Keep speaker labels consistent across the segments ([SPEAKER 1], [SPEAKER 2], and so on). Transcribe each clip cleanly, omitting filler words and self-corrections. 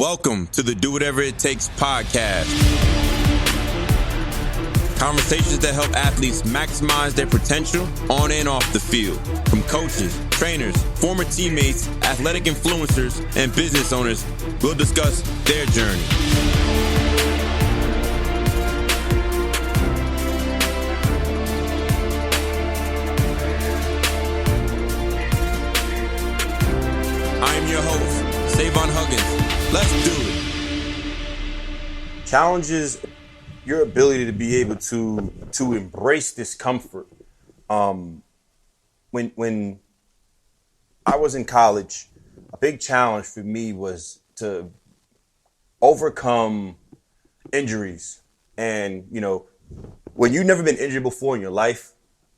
[SPEAKER 1] Welcome to the Do Whatever It Takes podcast. Conversations that help athletes maximize their potential on and off the field. From coaches, trainers, former teammates, athletic influencers, and business owners, we'll discuss their journey. I am your host, Savon Huggins. Let's do it.
[SPEAKER 2] Challenges your ability to be able to embrace discomfort. When I was in college, a big challenge for me was to overcome injuries. And, when you've never been injured before in your life,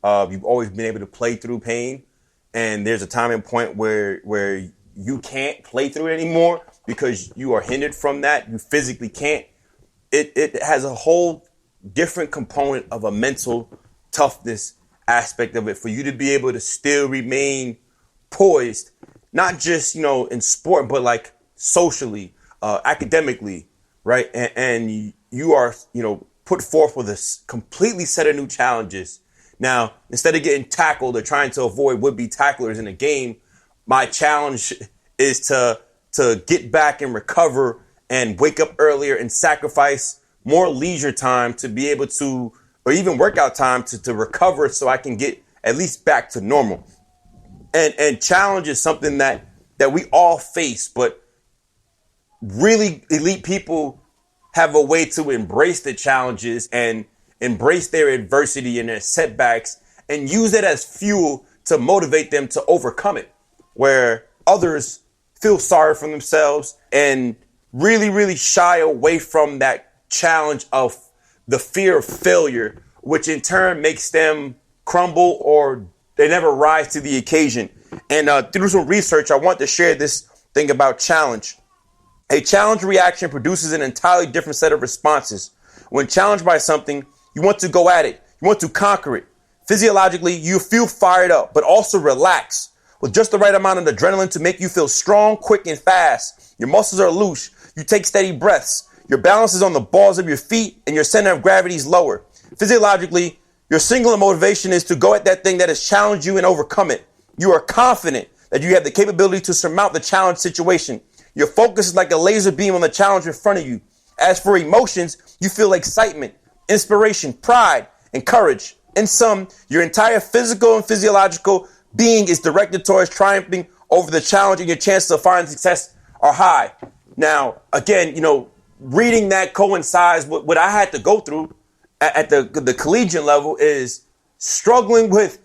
[SPEAKER 2] you've always been able to play through pain. And there's a time and point where you can't play through it anymore because you are hindered from that. You physically can't. It has a whole different component of a mental toughness aspect of it for you to be able to still remain poised, not just, in sport, but like socially, academically, right? And you are, put forth with a completely set of new challenges. Now, instead of getting tackled or trying to avoid would-be tacklers in a game, my challenge is to get back and recover and wake up earlier and sacrifice more leisure time to be able to, or even workout time to recover so I can get at least back to normal. And challenge is something that we all face, but really elite people have a way to embrace the challenges and embrace their adversity and their setbacks and use it as fuel to motivate them to overcome it, where others feel sorry for themselves and really, really shy away from that challenge of the fear of failure, which in turn makes them crumble or they never rise to the occasion. And through some research, I want to share this thing about challenge. A challenge reaction produces an entirely different set of responses. When challenged by something, you want to go at it. You want to conquer it. Physiologically, you feel fired up, but also relaxed with just the right amount of adrenaline to make you feel strong, quick, and fast. Your muscles are loose. You take steady breaths. Your balance is on the balls of your feet and your center of gravity is lower. Physiologically, your singular motivation is to go at that thing that has challenged you and overcome it. You are confident that you have the capability to surmount the challenge situation. Your focus is like a laser beam on the challenge in front of you. As for emotions, you feel excitement, inspiration, pride, and courage. In sum, your entire physical and physiological being is directed towards triumphing over the challenge, and your chances of finding success are high. Now, again, reading that coincides with what I had to go through at the collegiate level is struggling with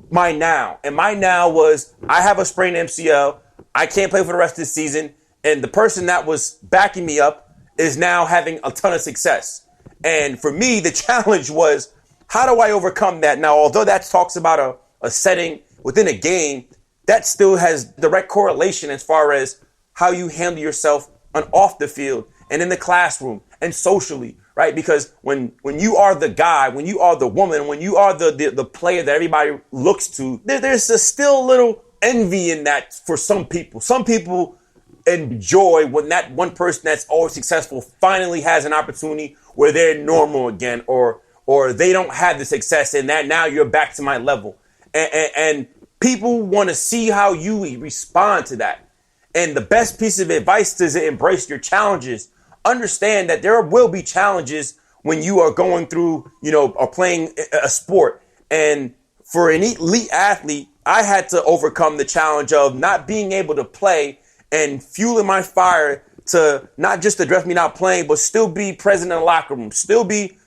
[SPEAKER 2] my now. And my now was I have a sprained MCL. I can't play for the rest of the season. And the person that was backing me up is now having a ton of success. And for me, the challenge was, how do I overcome that? Now, although that talks about a setting within a game, that still has direct correlation as far as how you handle yourself on off the field and in the classroom and socially, right? Because when you are the guy, when you are the woman, when you are the player that everybody looks to, there's still a little envy in that for some people. Some people enjoy when that one person that's always successful finally has an opportunity where they're normal again, or they don't have the success and that now you're back to my level. And people want to see how you respond to that. And the best piece of advice is to embrace your challenges. Understand that there will be challenges when you are going through, or playing a sport. And for an elite athlete, I had to overcome the challenge of not being able to play and fueling my fire to not just address me not playing, but still be present in the locker room, still be,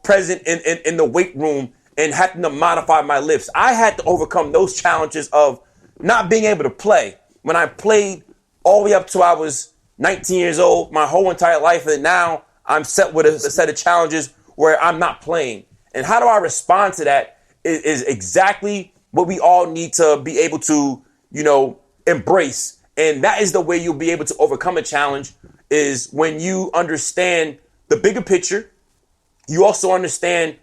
[SPEAKER 2] present in the weight room and having to modify my lifts. I had to overcome those challenges of not being able to play. When I played all the way up to I was 19 years old, my whole entire life, and now I'm set with a set of challenges where I'm not playing. And how do I respond to that is exactly what we all need to be able to, embrace. And that is the way you'll be able to overcome a challenge, is when you understand the bigger picture. You also understand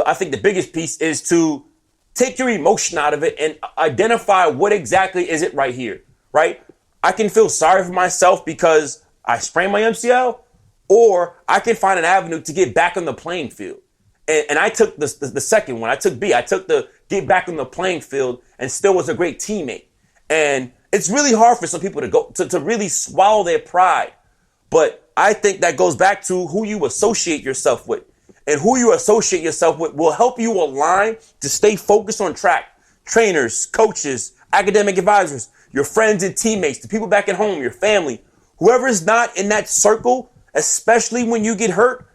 [SPEAKER 2] I think the biggest piece is to take your emotion out of it and identify what exactly is it right here, right? I can feel sorry for myself because I sprained my MCL, or I can find an avenue to get back on the playing field. And I took the second one. I took B. I took the get back on the playing field and still was a great teammate. And it's really hard for some people to really swallow their pride. But I think that goes back to who you associate yourself with. And who you associate yourself with will help you align to stay focused on track. Trainers, coaches, academic advisors, your friends and teammates, the people back at home, your family, whoever is not in that circle, especially when you get hurt,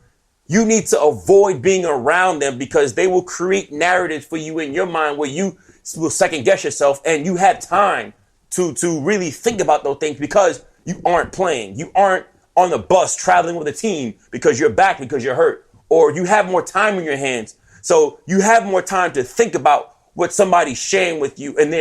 [SPEAKER 2] you need to avoid being around them because they will create narratives for you in your mind where you will second guess yourself and you have time to really think about those things because you aren't playing. You aren't on the bus traveling with a team because you're back because you're hurt, or you have more time in your hands. So you have more time to think about what somebody's sharing with you and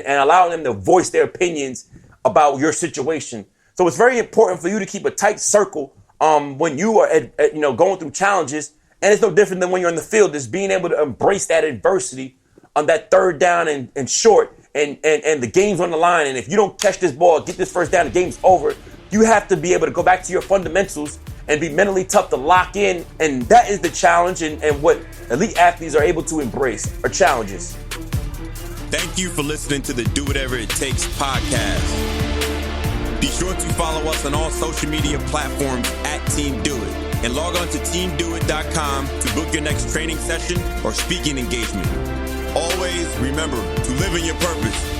[SPEAKER 2] allowing them to voice their opinions about your situation. So it's very important for you to keep a tight circle when you are going through challenges. And it's no different than when you're in the field, is being able to embrace that adversity on that third down and short and the game's on the line. And if you don't catch this ball, get this first down, the game's over. You have to be able to go back to your fundamentals and be mentally tough to lock in. And that is the challenge and what elite athletes are able to embrace are challenges.
[SPEAKER 1] Thank you for listening to the Do Whatever It Takes podcast. Be sure to follow us on all social media platforms at Team Do It and log on to teamdowit.com to book your next training session or speaking engagement. Always remember to live in your purpose